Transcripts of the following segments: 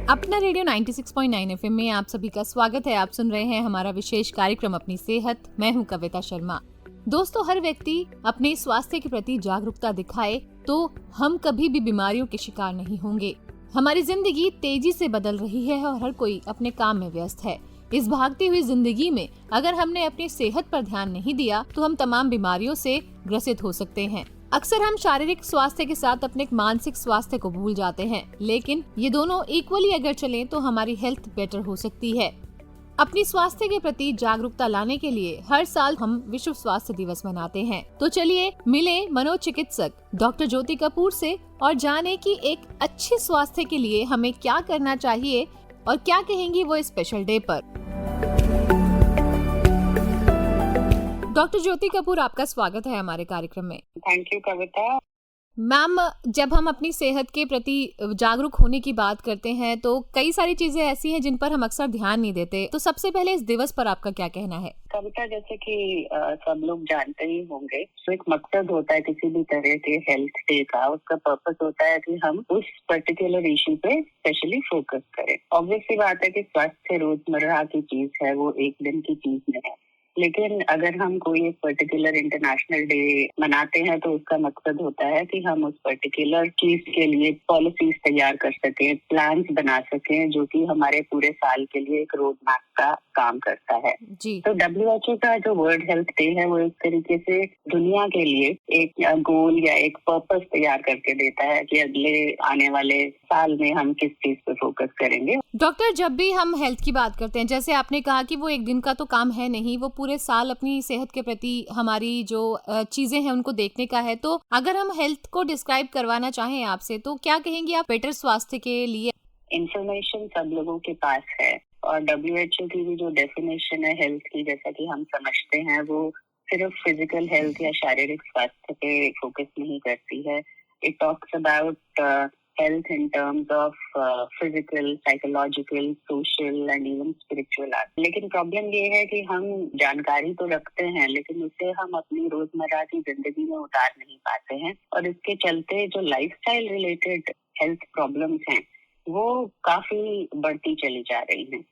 अपना radio 96.9 FM में आप सभी का स्वागत है। आप सुन रहे हैं हमारा विशेष कार्यक्रम अपनी सेहत। मैं हूं कविता शर्मा। दोस्तों, हर व्यक्ति अपने स्वास्थ्य के प्रति जागरूकता दिखाए तो हम कभी भी बीमारियों के शिकार नहीं होंगे। हमारी जिंदगी तेजी से बदल रही है और हर कोई अपने काम में व्यस्त है। इस भागती हुई जिंदगी में अगर हमने अपनी सेहत पर ध्यान नहीं दिया तो हम तमाम बीमारियों से ग्रसित हो सकते हैं। अक्सर हम शारीरिक स्वास्थ्य के साथ अपने मानसिक स्वास्थ्य को भूल जाते हैं, लेकिन ये दोनों इक्वली अगर चलें तो हमारी हेल्थ बेटर हो सकती है। अपनी स्वास्थ्य के प्रति जागरूकता लाने के लिए हर साल हम विश्व स्वास्थ्य दिवस मनाते हैं। तो चलिए मिले मनोचिकित्सक डॉक्टर ज्योति कपूर से और जाने कि एक अच्छे स्वास्थ्य के लिए हमें क्या करना चाहिए और क्या कहेंगी वो स्पेशल डे पर। डॉक्टर ज्योति कपूर, आपका स्वागत है हमारे कार्यक्रम में। Thank you Kavita. मैम, जब हम अपनी सेहत के प्रति जागरूक होने की बात करते हैं तो कई सारी चीजें ऐसी हैं जिन पर हम अक्सर ध्यान नहीं देते। तो सबसे पहले इस दिवस पर आपका क्या कहना है? कविता, जैसे कि सब लोग जानते ही होंगे, तो एक मकसद होता है किसी भी तरह के हेल्थ डे का। उसका पर्पस होता है कि हम उस पर्टिकुलर इश्यू पे स्पेशली फोकस करें। ऑब्वियस सी बात है कि स्वास्थ्य रोजमर्रा की चीज है, वो एक दिन की चीज नहीं है। लेकिन अगर हम कोई एक पर्टिकुलर इंटरनेशनल डे मनाते हैं तो उसका मकसद होता है कि हम उस पर्टिकुलर चीज के लिए पॉलिसीज तैयार कर सकें, प्लान्स बना सकें, जो कि हमारे पूरे साल के लिए एक रोड मैप का काम करता है जी। तो WHO का जो वर्ल्ड हेल्थ डे है वो एक तरीके से दुनिया के लिए एक गोल या एक पर्पस तैयार करके देता है कि अगले आने वाले साल में हम किस चीज पे फोकस करेंगे। डॉक्टर, जब भी हम हेल्थ की बात करते हैं, जैसे आपने कहा कि वो एक दिन का तो काम है नहीं, वो पूरे साल अपनी सेहत के प्रति हमारी जो चीजें हैं उनको देखने का है। तो अगर हम हेल्थ को डिस्क्राइब करवाना चाहें आपसे तो क्या कहेंगे आप बेटर स्वास्थ्य के लिए? इंफॉर्मेशन सब लोगों के पास है और WHO की भी जो डेफिनेशन है हेल्थ की, जैसा कि हम समझते हैं, वो सिर्फ फिजिकल हेल्थ या शारीरिक स्वास्थ्य पे फोकस नहीं करती है। It talks about health in terms of physical, psychological, social and even spiritual aspects. लेकिन प्रॉब्लम ये है कि हम जानकारी तो रखते हैं लेकिन उसे हम अपनी रोजमर्रा की जिंदगी में उतार नहीं पाते हैं और इसके चलते जो लाइफस्टाइल रिलेटेड हेल्थ प्रॉब्लम्स हैं वो काफी बढ़ती चली जा रही हैं।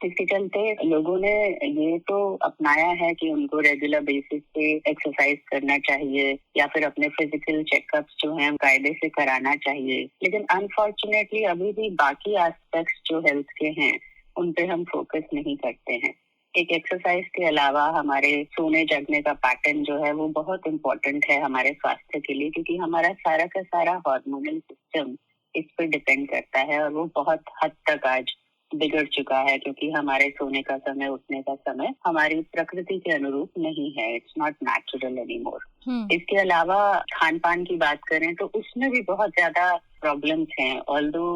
इसके चलते लोगों ने ये तो अपनाया है कि उनको रेगुलर बेसिस पे एक्सरसाइज करना चाहिए या फिर अपने फिजिकल चेकअप्स जो हैं कायदे से कराना चाहिए, लेकिन अनफॉर्चुनेटली अभी भी बाकी एस्पेक्ट्स जो हेल्थ के हैं उन पे हम फोकस नहीं करते हैं। एक एक्सरसाइज के अलावा हमारे सोने जगने का पैटर्न जो है वो बहुत इम्पोर्टेंट है हमारे स्वास्थ्य के लिए, क्योंकि हमारा सारा का सारा हार्मोनल सिस्टम इस पर डिपेंड करता है और वो बहुत हद तक आज बिगड़ चुका है क्योंकि हमारे सोने का समय, उठने का समय हमारी प्रकृति के अनुरूप नहीं है। It's not natural anymore. इसके अलावा खान पान की बात करें तो उसमें भी बहुत ज्यादा प्रॉब्लम्स हैं। ऑल्दो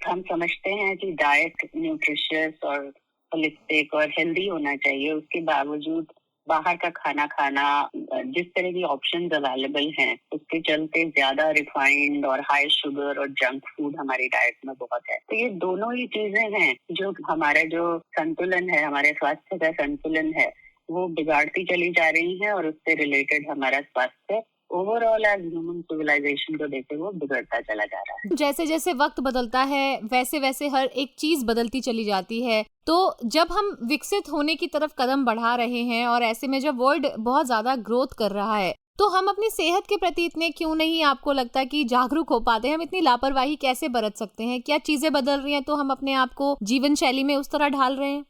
हम समझते हैं कि डाइट न्यूट्रिशियस और होलिस्टिक और हेल्दी होना चाहिए, उसके बावजूद बाहर का खाना खाना, जिस तरह की ऑप्शंस अवेलेबल हैं उसके चलते ज्यादा रिफाइंड और हाई शुगर और जंक फूड हमारी डाइट में बहुत है। तो ये दोनों ही चीजें हैं जो हमारा जो संतुलन है, हमारे स्वास्थ्य का संतुलन है, वो बिगाड़ती चली जा रही है और उससे रिलेटेड हमारा स्वास्थ्य ओवरऑल एज ह्यूमन सिविलाइजेशन को देखे वो बिगड़ता चला जा रहा है। जैसे जैसे वक्त बदलता है वैसे वैसे हर एक चीज बदलती चली जाती है। तो जब हम विकसित होने की तरफ कदम बढ़ा रहे हैं और ऐसे में जब वर्ल्ड बहुत ज्यादा ग्रोथ कर रहा है तो हम अपनी सेहत के प्रति इतने क्यों नहीं, आपको लगता है कि जागरूक हो पाते हैं? हम इतनी लापरवाही कैसे बरत सकते हैं? क्या चीजें बदल रही हैं तो हम अपने आप को जीवन शैली में उस तरह ढाल रहे हैं?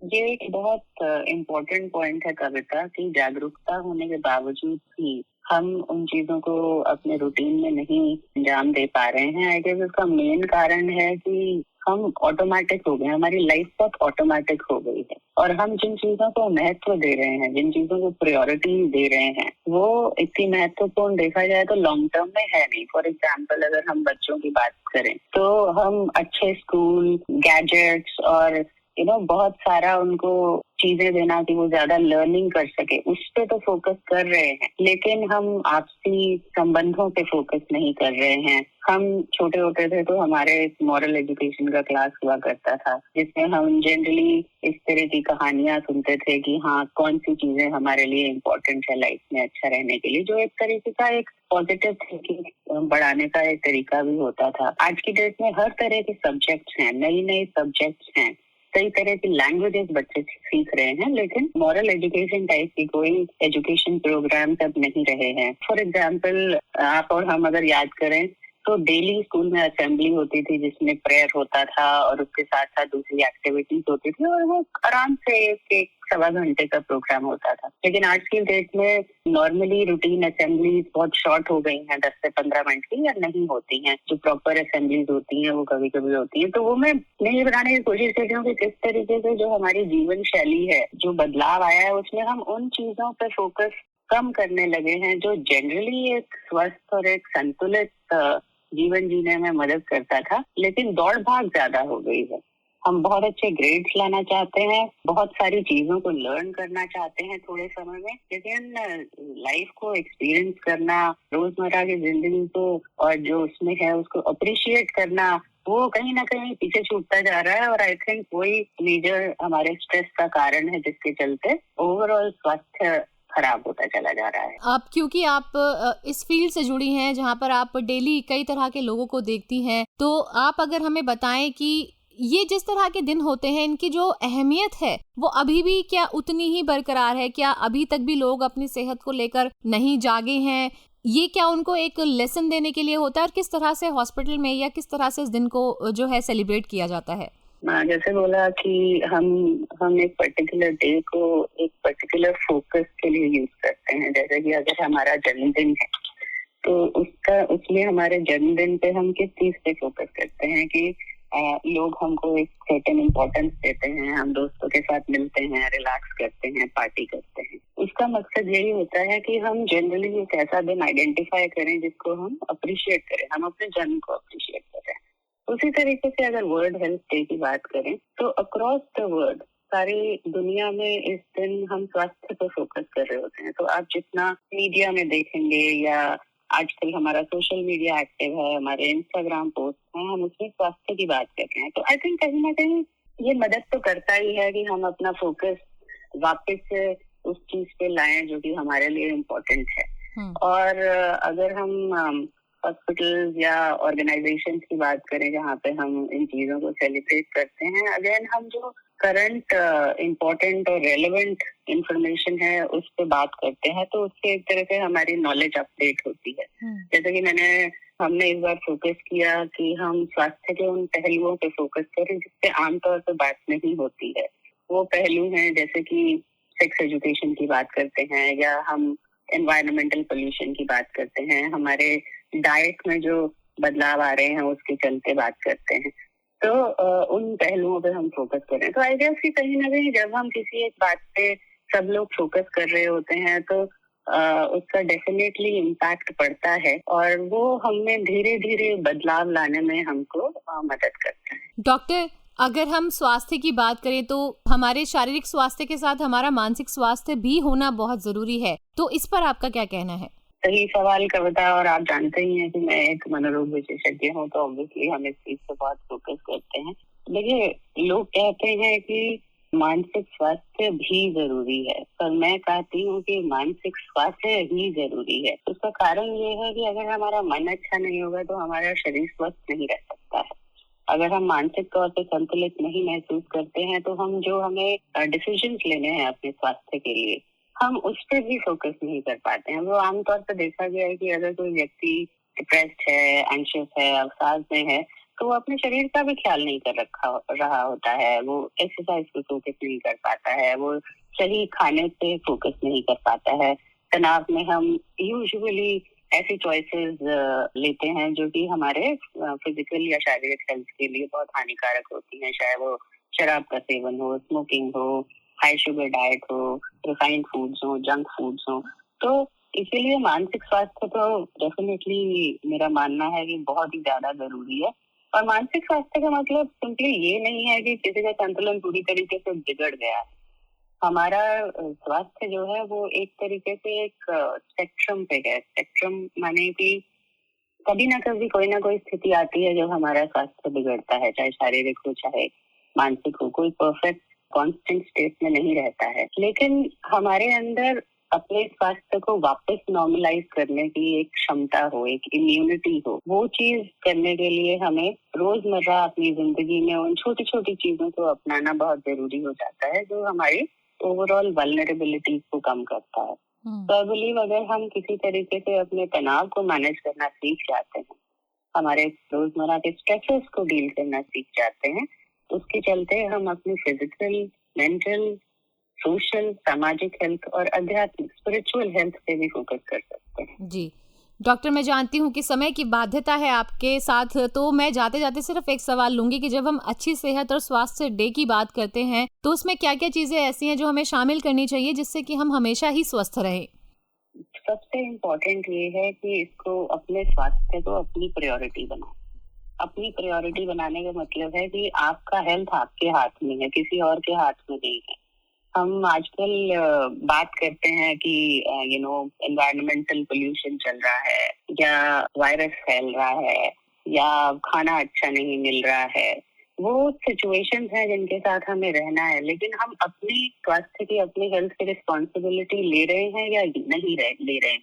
ये एक बहुत इम्पोर्टेंट पॉइंट है कविता, की जागरूकता होने के बावजूद भी हम उन चीजों को अपने रूटीन में नहीं अंजाम दे पा रहे हैं। आई गेस इसका मेन कारण है कि हम ऑटोमेटिक हो गए, हमारी लाइफ बहुत ऑटोमेटिक हो गई है और हम जिन चीजों को महत्व दे रहे हैं, जिन चीजों को प्रायोरिटी दे रहे हैं, वो इतनी महत्वपूर्ण देखा जाए तो लॉन्ग टर्म में है नहीं। फॉर एग्जाम्पल अगर हम बच्चों की बात करें तो हम अच्छे स्कूल, गैजेट्स और बहुत सारा उनको चीजें देना कि वो ज्यादा लर्निंग कर सके, उस पे तो फोकस कर रहे हैं, लेकिन हम आपसी संबंधों पे फोकस नहीं कर रहे हैं। हम छोटे होते थे तो हमारे मॉरल एजुकेशन का क्लास हुआ करता था, जिसमें हम जनरली इस तरह की कहानियां सुनते थे कि हाँ, कौन सी चीजें हमारे लिए इम्पोर्टेंट है लाइफ में अच्छा रहने के लिए, जो एक तरीके का एक पॉजिटिव थिंकिंग बढ़ाने का एक तरीका भी होता था। आज की डेट में हर तरह के सब्जेक्ट्स हैं, नई नई सब्जेक्ट्स हैं, कई तरह की लैंग्वेजेस बच्चे सीख रहे हैं, लेकिन मॉरल एजुकेशन टाइप की कोई एजुकेशन प्रोग्राम तब नहीं रहे हैं। फॉर एग्जाम्पल, आप और हम अगर याद करें तो डेली स्कूल में असेंबली होती थी जिसमें प्रेयर होता था और उसके साथ साथ दूसरी एक्टिविटीज होती थी, और वो आराम से एक सवा घंटे का प्रोग्राम होता था। लेकिन आज की डेट में नॉर्मली रूटीन असेंबलीज बहुत शॉर्ट हो गई हैं, 10 से 15 मिनट की, या नहीं होती हैं। जो प्रॉपर असेंबलीज होती हैं वो कभी कभी होती हैं। तो वो मैं ये बताने की कोशिश करती हूँ कि किस तरीके से जो हमारी जीवन शैली है, जो बदलाव आया है, उसमें हम उन चीजों पर फोकस कम करने लगे हैं जो जनरली एक स्वस्थ और एक संतुलित जीवन जीने में मदद करता था, लेकिन दौड़ भाग ज्यादा हो गई है। हम बहुत अच्छे ग्रेड्स लाना चाहते हैं, बहुत सारी चीजों को लर्न करना चाहते हैं थोड़े समय में, लेकिन लाइफ को एक्सपीरियंस करना, रोजमर्रा की जिंदगी को और जो उसमें है उसको अप्रिशिएट करना, वो कहीं ना कहीं पीछे छूटता जा रहा है। और आई थिंक वही मेजर हमारे स्ट्रेस का कारण है, जिसके चलते ओवरऑल स्वास्थ्य खराब होता चला जा रहा है। आप क्योंकि आप इस फील्ड से जुड़ी हैं जहाँ पर आप डेली कई तरह के लोगों को देखती हैं, तो आप अगर हमें बताएं कि ये जिस तरह के दिन होते हैं, इनकी जो अहमियत है वो अभी भी क्या उतनी ही बरकरार है? क्या अभी तक भी लोग अपनी सेहत को लेकर नहीं जागे हैं? ये क्या उनको एक लेसन देने के लिए होता है, और किस तरह से हॉस्पिटल में या किस तरह से इस दिन को जो है सेलिब्रेट किया जाता है? जैसे बोला कि हम एक पर्टिकुलर डे को एक पर्टिकुलर फोकस के लिए यूज करते हैं। जैसे कि अगर हमारा जन्मदिन है तो उसमें हमारे जन्मदिन पे हम किस चीज पे फोकस करते हैं कि लोग हमको एक सर्टेन इम्पोर्टेंस देते हैं, हम दोस्तों के साथ मिलते हैं, रिलैक्स करते हैं, पार्टी करते हैं। उसका मकसद यही होता है कि हम जनरली एक ऐसा दिन आइडेंटिफाई करें जिसको हम अप्रिशिएट करें, हम अपने जन्म को अप्रिशिएट करें। उसी तरीके से अगर वर्ल्ड हेल्थ डे की बात करें तो अक्रॉस द वर्ल्ड सारी दुनिया में इस दिन हम स्वास्थ्य पर फोकस कर रहे होते हैं। तो आप जितना मीडिया में देखेंगे या आजकल हमारा सोशल मीडिया एक्टिव है, हमारे इंस्टाग्राम पोस्ट हैं, हम उसमें स्वास्थ्य की बात कर रहे हैं। तो आई थिंक कहीं ना कहीं ये मदद तो करता ही है कि हम अपना फोकस वापस से उस चीज पे लाएं जो कि हमारे लिए इम्पोर्टेंट है। और अगर हम हॉस्पिटल या ऑर्गेनाइजेशन की बात करें जहाँ पे हम इन चीजों को सेलिब्रेट करते हैं, अगेन हम जो करंट इम्पोर्टेंट और रेलेवेंट इंफॉर्मेशन है उस पे बात करते हैं, तो उससे एक तरह से हमारी नॉलेज अपडेट होती है। जैसे कि हमने इस बार फोकस किया कि हम स्वास्थ्य के उन पहलुओं पे फोकस करें जिससे आमतौर पर बात नहीं होती है। वो पहलू हैं जैसे कि सेक्स एजुकेशन की बात करते हैं, या हम एनवायरमेंटल पोल्यूशन की बात करते हैं, हमारे डाइट में जो बदलाव आ रहे हैं उसके चलते बात करते हैं। तो उन पहलुओं पे हम फोकस करें। तो आई गेस कि कहीं ना कहीं जब हम किसी एक बात पे सब लोग फोकस कर रहे होते हैं तो उसका डेफिनेटली इम्पैक्ट पड़ता है, और वो हमें धीरे धीरे बदलाव लाने में हमको मदद करता है। डॉक्टर, अगर हम स्वास्थ्य की बात करें तो हमारे शारीरिक स्वास्थ्य के साथ हमारा मानसिक स्वास्थ्य भी होना बहुत जरूरी है, तो इस पर आपका क्या कहना है? सही सवाल कविता, और आप जानते ही हैं कि मैं एक मनोरोग विशेषज्ञ हूँ, तो ऑब्वियसली हम इस चीज पे बहुत फोकस करते हैं। देखिए, लोग कहते हैं कि मानसिक स्वास्थ्य भी जरूरी है, पर मैं कहती हूँ कि मानसिक स्वास्थ्य ही जरूरी है। उसका कारण ये है कि अगर हमारा मन अच्छा नहीं होगा तो हमारा शरीर स्वस्थ नहीं रह सकता है। अगर हम मानसिक तौर पे संतुलित नहीं महसूस करते हैं तो हमें डिसीजंस लेने हैं अपने स्वास्थ्य के लिए, हम उस पर भी फोकस नहीं कर पाते हैं। वो आमतौर पर देखा गया है कि अगर कोई व्यक्ति डिप्रेस्ड है, एंशियस है, अवसाद में है, तो वो अपने शरीर का भी ख्याल नहीं कर रहा होता है, वो एक्सरसाइज पे फोकस नहीं कर पाता है, वो सही खाने पे फोकस नहीं कर पाता है। तनाव में हम यूजुअली ऐसी चॉइसेस लेते हैं जो कि हमारे फिजिकल या शारीरिक हेल्थ के लिए बहुत हानिकारक होती हैं, चाहे वो शराब का सेवन हो, स्मोकिंग हो, हाई शुगर डाइट हो, रिफाइंड फूड्स हो, जंक फूड्स हो। तो इसीलिए मानसिक स्वास्थ्य तो डेफिनेटली मेरा मानना है कि बहुत ही ज्यादा जरूरी है। और मानसिक स्वास्थ्य का मतलब सिंपली ये नहीं है कि किसी का संतुलन पूरी तरीके से बिगड़ गया है। हमारा स्वास्थ्य जो है वो एक तरीके से एक स्पेक्ट्रम पे है। स्पेक्ट्रम माने कि कभी ना कभी कोई ना कोई स्थिति आती है जो हमारा स्वास्थ्य बिगड़ता है, चाहे शारीरिक हो चाहे मानसिक हो। कोई परफेक्ट कांस्टेंट स्टेट में नहीं रहता है, लेकिन हमारे अंदर अपने स्वास्थ्य को वापस नॉर्मलाइज करने की एक क्षमता हो, एक इम्यूनिटी हो। वो चीज करने के लिए हमें रोजमर्रा अपनी जिंदगी में उन छोटी छोटी चीजों को अपनाना बहुत जरूरी हो जाता है, जो हमारी ओवरऑल वल्नरेबिलिटी को कम करता है। तो आई बिलीव अगर हम किसी तरीके से अपने तनाव को मैनेज करना सीख जाते हैं, हमारे रोजमर्रा के स्ट्रेसेस को डील करना सीख जाते हैं, उसके चलते हम अपनी फिजिकल, मेंटल, सोशल, सामाजिक हेल्थ और आध्यात्मिक स्पिरिचुअल हेल्थ पे भी फोकस कर सकते हैं। जी डॉक्टर, मैं जानती हूँ कि समय की बाध्यता है आपके साथ, तो मैं जाते जाते सिर्फ एक सवाल लूंगी कि जब हम अच्छी सेहत और स्वास्थ्य डे की बात करते हैं तो उसमें क्या क्या चीजें ऐसी हैं जो हमें शामिल करनी चाहिए जिससे कि हम हमेशा ही स्वस्थ रहें? सबसे इम्पोर्टेंट ये है कि इसको अपने स्वास्थ्य को अपनी प्रायोरिटी बनाओ। अपनी प्रायोरिटी बनाने का मतलब है कि आपका हेल्थ आपके हाथ में है, किसी और के हाथ में नहीं है। हम आजकल बात करते हैं कि एनवायरमेंटल पोल्यूशन चल रहा है, या वायरस फैल रहा है, या खाना अच्छा नहीं मिल रहा है। वो सिचुएशंस हैं जिनके साथ हमें रहना है, लेकिन हम अपनी स्वास्थ्य की, अपनी हेल्थ की रिस्पॉन्सिबिलिटी ले रहे हैं या नहीं ले रहे हैं।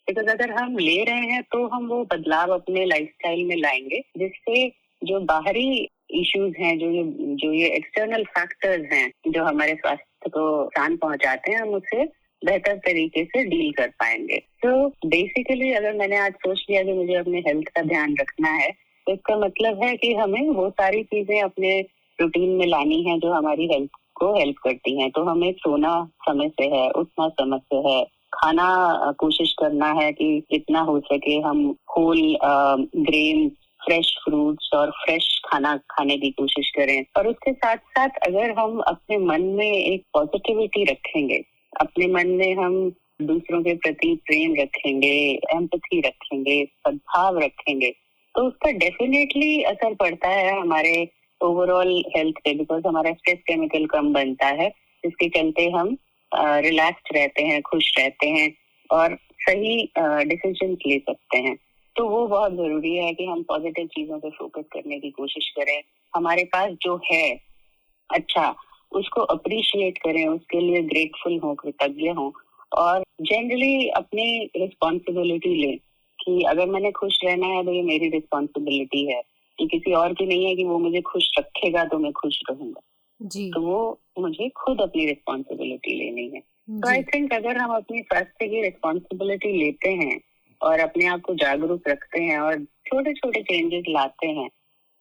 बिकॉज अगर हम ले रहे हैं तो हम वो बदलाव अपने लाइफस्टाइल में लाएंगे, जिससे जो बाहरी इश्यूज हैं, जो ये एक्सटर्नल फैक्टर्स हैं जो हमारे स्वास्थ्य को नुकसान पहुंचाते हैं, हम उससे बेहतर तरीके से डील कर पाएंगे। तो बेसिकली अगर मैंने आज सोच लिया कि मुझे अपने हेल्थ का ध्यान रखना है, तो इसका मतलब है कि हमें वो सारी चीजें अपने रूटीन में लानी है जो हमारी हेल्थ को हेल्प करती हैं। तो हमें सोना समय से है, उठना समय से है, खाना कोशिश करना है कि जितना हो सके हम होल ग्रेन, फ्रेश फ्रूट्स और फ्रेश खाना खाने की कोशिश करें। और उसके साथ साथ अगर हम अपने मन में एक पॉजिटिविटी रखेंगे, अपने मन में हम दूसरों के प्रति प्रेम रखेंगे, एम्पैथी रखेंगे, सद्भाव रखेंगे, तो उसका डेफिनेटली असर पड़ता है हमारे ओवरऑल हेल्थ पे। बिकॉज हमारा स्ट्रेस केमिकल कम बनता है, जिसके चलते हम रिलैक्स्ड रहते हैं, खुश रहते हैं और सही डिसीजन ले सकते हैं। तो वो बहुत जरूरी है कि हम पॉजिटिव चीजों पे फोकस करने की कोशिश करें। हमारे पास जो है अच्छा, उसको अप्रिशिएट करें, उसके लिए ग्रेटफुल हो, कृतज्ञ हो, और जनरली अपनी रिस्पॉन्सिबिलिटी लें कि अगर मैंने खुश रहना है तो ये मेरी रिस्पॉन्सिबिलिटी है, कि किसी और की नहीं है कि वो मुझे खुश रखेगा तो मैं खुश रहूंगा। जी तो वो मुझे खुद अपनी रिस्पॉन्सिबिलिटी लेनी है। तो आई थिंक अगर हम अपनी स्वास्थ्य की रिस्पॉन्सिबिलिटी लेते हैं और अपने आप को जागरूक रखते हैं और छोटे छोटे चेंजेस लाते हैं,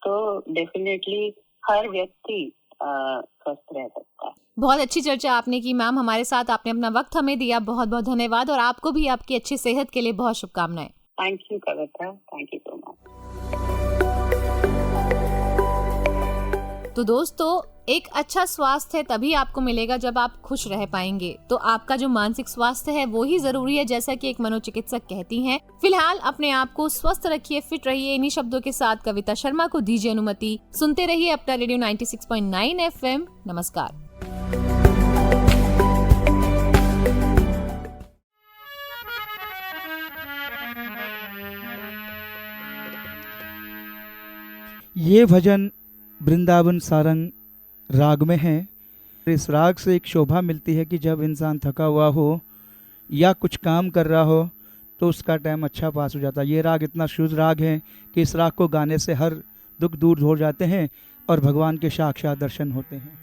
तो डेफिनेटली हर व्यक्ति स्वस्थ रह सकता है। बहुत अच्छी चर्चा आपने की मैम हमारे साथ, आपने अपना वक्त हमें दिया, बहुत बहुत धन्यवाद। और आपको भी आपकी अच्छी सेहत के लिए बहुत शुभकामनाएं। Thank you Kavita, thank you so much. तो दोस्तों, एक अच्छा स्वास्थ्य तभी आपको मिलेगा जब आप खुश रह पाएंगे। तो आपका जो मानसिक स्वास्थ्य है वो ही जरूरी है, जैसा कि एक मनोचिकित्सक कहती हैं। फिलहाल अपने आप को स्वस्थ रखिए, फिट रहिए। इन्हीं शब्दों के साथ कविता शर्मा को दीजिए अनुमति। सुनते रहिए अपना रेडियो 96.9 FM। नमस्कार। ये भजन वृंदावन सारंग राग में है। इस राग से एक शोभा मिलती है कि जब इंसान थका हुआ हो या कुछ काम कर रहा हो तो उसका टाइम अच्छा पास हो जाता है। ये राग इतना शुद्ध राग है कि इस राग को गाने से हर दुख दूर हो जाते हैं और भगवान के साक्षात दर्शन होते हैं।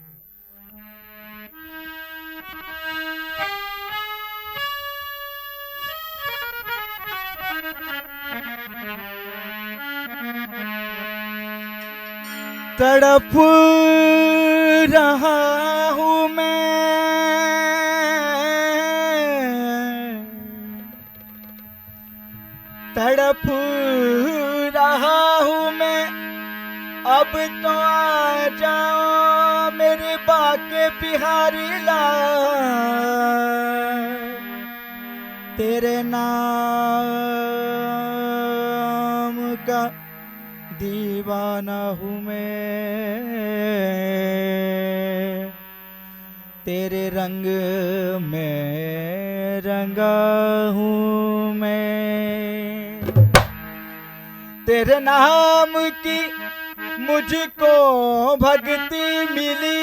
तड़प रहा हूँ मैं, तड़प रहा हूँ मैं, अब तो आ जाओ मेरे बाके बिहारी लाल। तेरे नाम का दीवाना हूँ मैं, तेरे रंग में रंगा हूँ मैं। तेरे नाम की मुझको भक्ति मिली,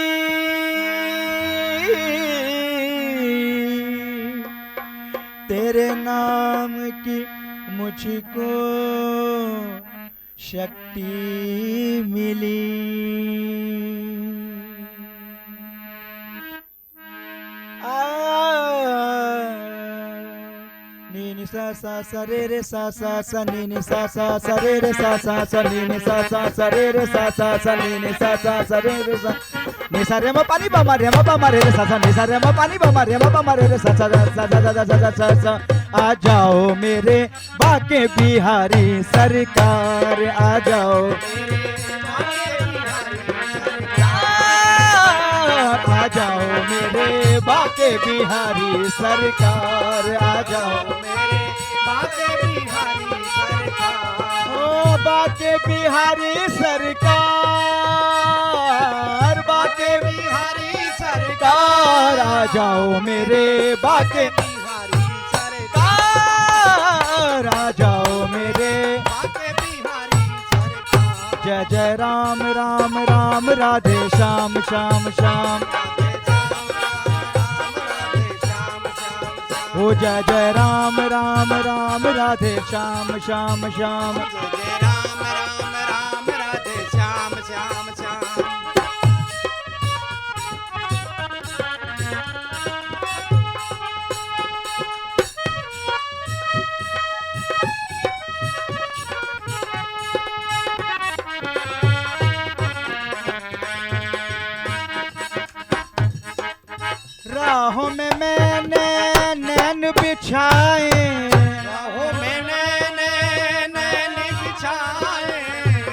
तेरे नाम की मुझको शक्ति मिली। नी नी सा सा रे रे सा नी नी सा रे रे सा नी नी सा रे रे सा नी नी सा रे रे सा नी सा रे म पानी प रे रे सा नी सा रे म पानी प रे रे सा आ जाओ मेरे बाके बिहारी सरकार, आ जाओ आ जाओ मेरे बाके बिहारी सरकार, आ जाओ मेरे बाके बिहारी सरकार। ओ बाके बिहारी सरकार, बाके बिहारी सरकार, आ जाओ मेरे बाके बिहारी सरकार, आ जाओ मेरे बाके बिहारी सरकार। जय जय राम राम राम राधे श्याम श्याम श्याम, ओ जय जय राम राम राम राधे श्याम श्याम श्याम, जय राम राम राम राधे श्याम श्याम श्याम। राहों में मैंने नैन बिछाए, राहों में मैंने नैन बिछाए,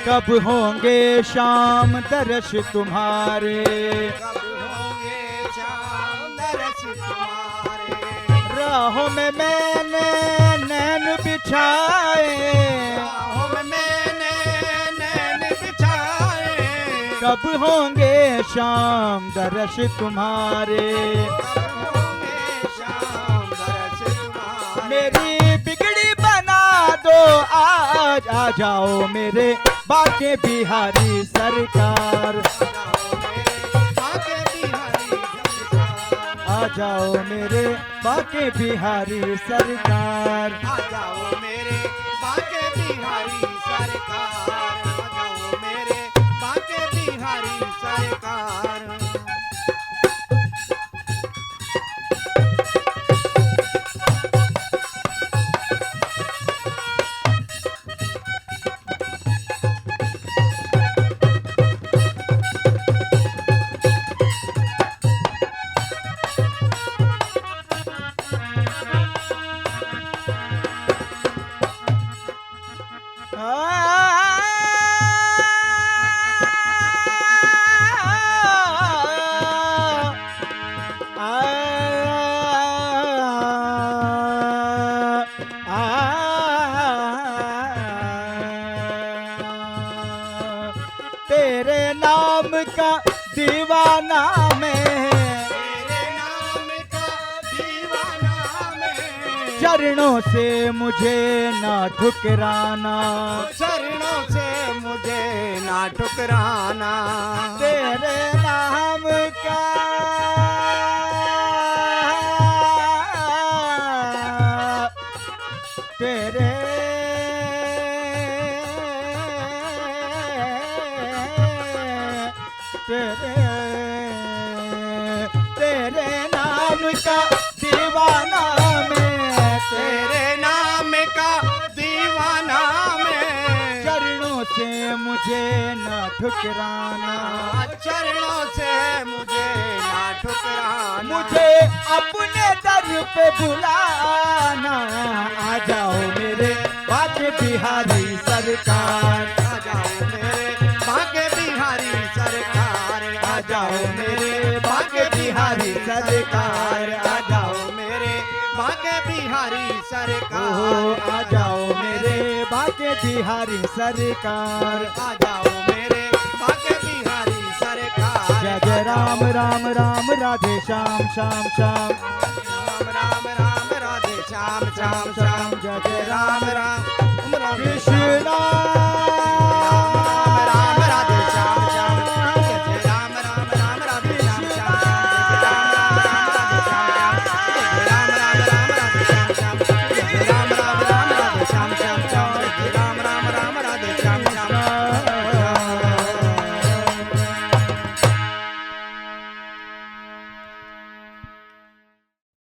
कब होंगे शाम दर्श तुम्हारे, कब होंगे शाम दर्श तुम्हारे। राहों में मैंने नैन बिछाए, राहों में मैंने नैन बिछाए, कब होंगे शाम दर्श तुम्हारे, मेरी बिगड़ी बना दो आज, आ जाओ मेरे बाके बिहारी सरकार, आ जाओ मेरे बाके बिहारी सरकार, आ जाओ मेरे बाके बिहारी सरकार, आ जाओ मेरे बाके बिहारी सरकार। तेरे नाम का दीवाना मैं, तेरे नाम का दीवाना मैं, चरणों से मुझे ना ठुकराना, चरणों से मुझे ना ठुकराना। तेरे नाम का तेरे तेरे नाम का दीवाना मैं, तेरे नाम का दीवाना मैं, चरणों से मुझे ना ठुकराना, चरणों से मुझे ना ठुकराना। मुझे अपने दर पे बुलाना, आ जाओ मेरे बाके बिहारी सरकार, आ जाओ मेरे बाके बिहारी सरकार, आ जाओ मेरे बाके बिहारी सरकार, आ जाओ मेरे बाके बिहारी सरकार, आ जाओ मेरे बाके बाके बिहारी सरकार, आ जाओ मेरे बाके बिहारी सरकार। जय जय राम राम राम राधे श्याम श्याम श्याम, राम राम राम राधे श्याम श्याम श्याम, जय जय राम राम राम कृष्णा